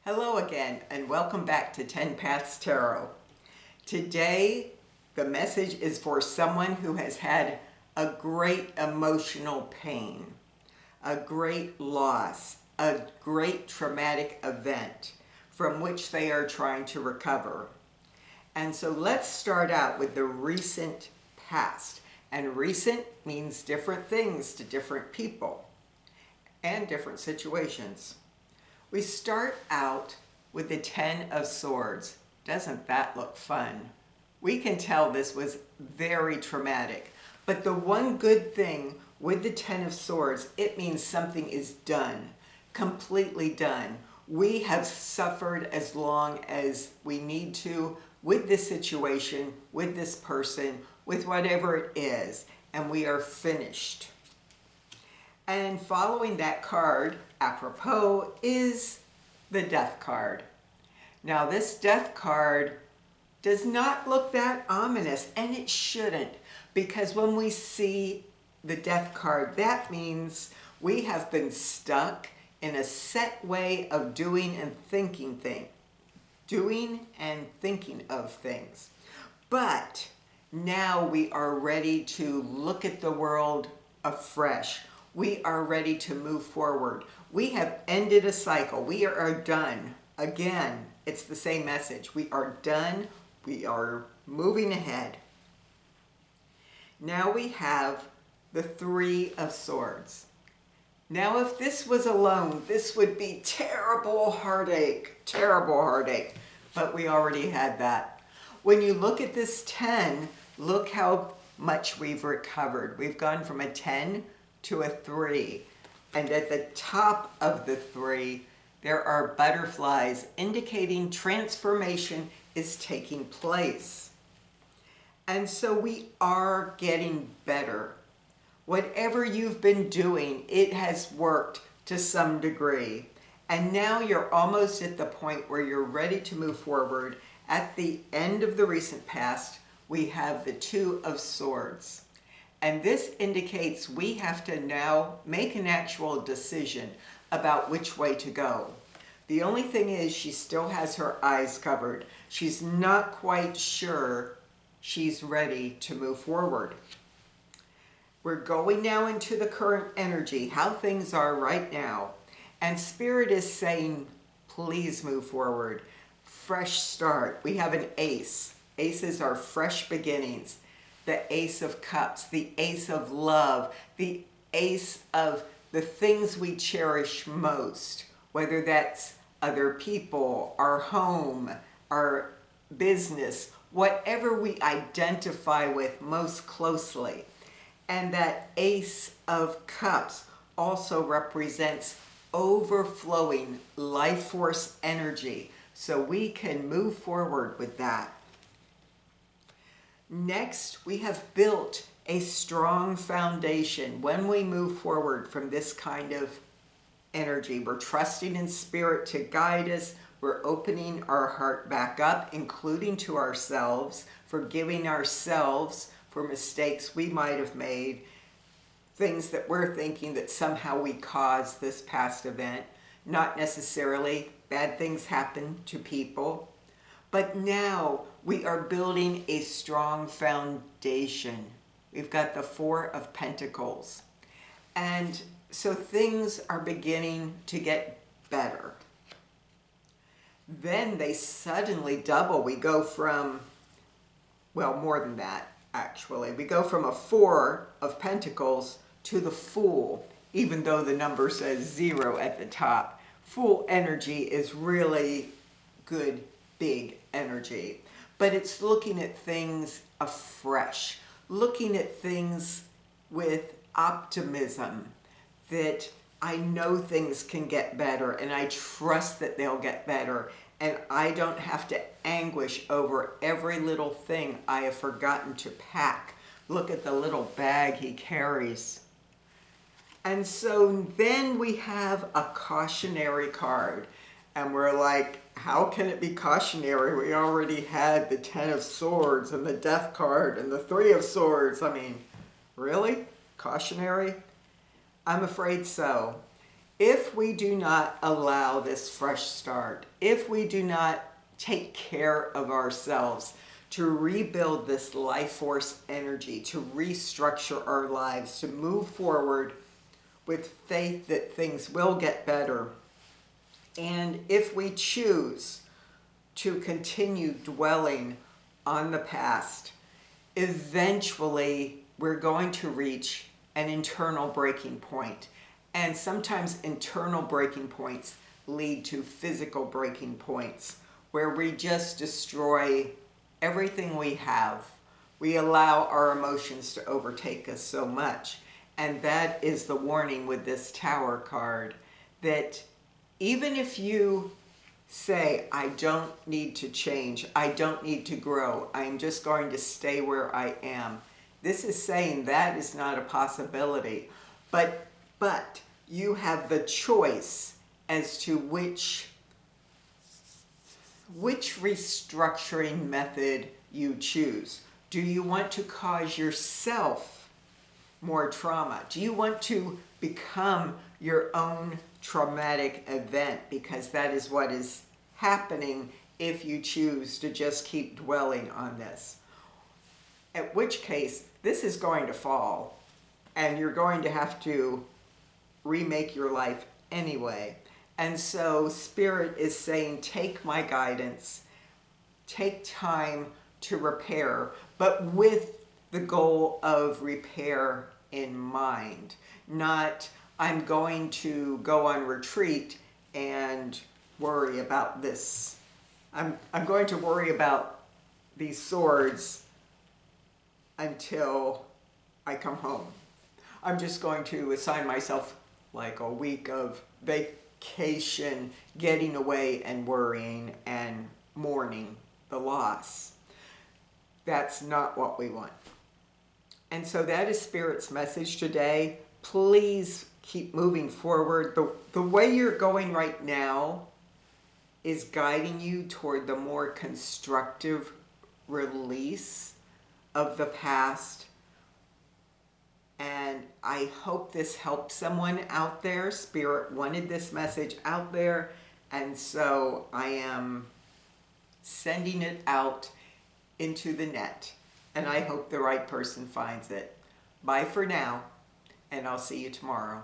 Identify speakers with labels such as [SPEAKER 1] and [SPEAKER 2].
[SPEAKER 1] Hello again, and welcome back to 10 Paths Tarot. Today, the message is for someone who has had a great emotional pain, a great loss, a great traumatic event from which they are trying to recover. And so let's start out with the recent past. And recent means different things to different people and different situations. We start out with the 10 of Swords. Doesn't that look fun? We can tell this was very traumatic. But the one good thing with the 10 of Swords, it means something is done, completely done. We have suffered as long as we need to with this situation, with this person, with whatever it is, and we are finished. And following that card, apropos, is the Death card. Now this Death card does not look that ominous, and it shouldn't, because when we see the Death card, that means we have been stuck in a set way of doing and thinking of things. But now we are ready to look at the world afresh. We are ready to move forward. We have ended a cycle. We are done. Again, it's the same message. We are done. We are moving ahead. Now we have the 3 of Swords. Now if this was alone, this would be terrible heartache, but we already had that. When you look at this 10, look how much we've recovered. We've gone from a 10 to a 3, and at the top of the 3 there are butterflies indicating transformation is taking place. And so we are getting better. Whatever you've been doing, it has worked to some degree, and now you're almost at the point where you're ready to move forward. At the end of the recent past, we have the 2 of Swords. And this indicates we have to now make an actual decision about which way to go. The only thing is she still has her eyes covered. She's not quite sure she's ready to move forward. We're going now into the current energy, how things are right now. And Spirit is saying, please move forward. Fresh start. We have an ace. Aces are fresh beginnings. The Ace of Cups, the Ace of Love, the Ace of the things we cherish most, whether that's other people, our home, our business, whatever we identify with most closely. And that Ace of Cups also represents overflowing life force energy, so we can move forward with that. Next, we have built a strong foundation. When we move forward from this kind of energy, we're trusting in Spirit to guide us. We're opening our heart back up, including to ourselves, forgiving ourselves for mistakes we might have made, things that we're thinking that somehow we caused this past event. Not necessarily. Bad things happen to people. But now we are building a strong foundation. We've got the 4 of Pentacles. And so things are beginning to get better. Then they suddenly double. We go from, well, more than that, actually. We go from a 4 of Pentacles to the Fool, even though the number says 0 at the top. Fool energy is really good, big energy, but it's looking at things afresh, looking at things with optimism, that I know things can get better and I trust that they'll get better, and I don't have to anguish over every little thing I have forgotten to pack. Look at the little bag he carries. And so then we have a cautionary card, and we're like, how can it be cautionary? We already had the 10 of Swords and the Death card and the 3 of Swords. I mean, really? Cautionary? I'm afraid so. If we do not allow this fresh start, if we do not take care of ourselves to rebuild this life force energy, to restructure our lives, to move forward with faith that things will get better, and if we choose to continue dwelling on the past, eventually we're going to reach an internal breaking point. And sometimes internal breaking points lead to physical breaking points where we just destroy everything we have. We allow our emotions to overtake us so much. And that is the warning with this Tower card, that even if you say, I don't need to change, I don't need to grow, I'm just going to stay where I am, this is saying that is not a possibility. But you have the choice as to which restructuring method you choose. Do you want to cause yourself more trauma? Do you want to become your own traumatic event? Because that is what is happening if you choose to just keep dwelling on this. At which case, this is going to fall, and you're going to have to remake your life anyway. And so Spirit is saying, take my guidance, take time to repair, but with the goal of repair in mind. Not, I'm going to go on retreat and worry about this. I'm going to worry about these swords until I come home. I'm just going to assign myself like a week of vacation, getting away and worrying and mourning the loss. That's not what we want. And so that is Spirit's message today. Please keep moving forward. The way you're going right now is guiding you toward the more constructive release of the past. And I hope this helps someone out there. Spirit wanted this message out there, and so I am sending it out into the net, and I hope the right person finds it. Bye for now, and I'll see you tomorrow.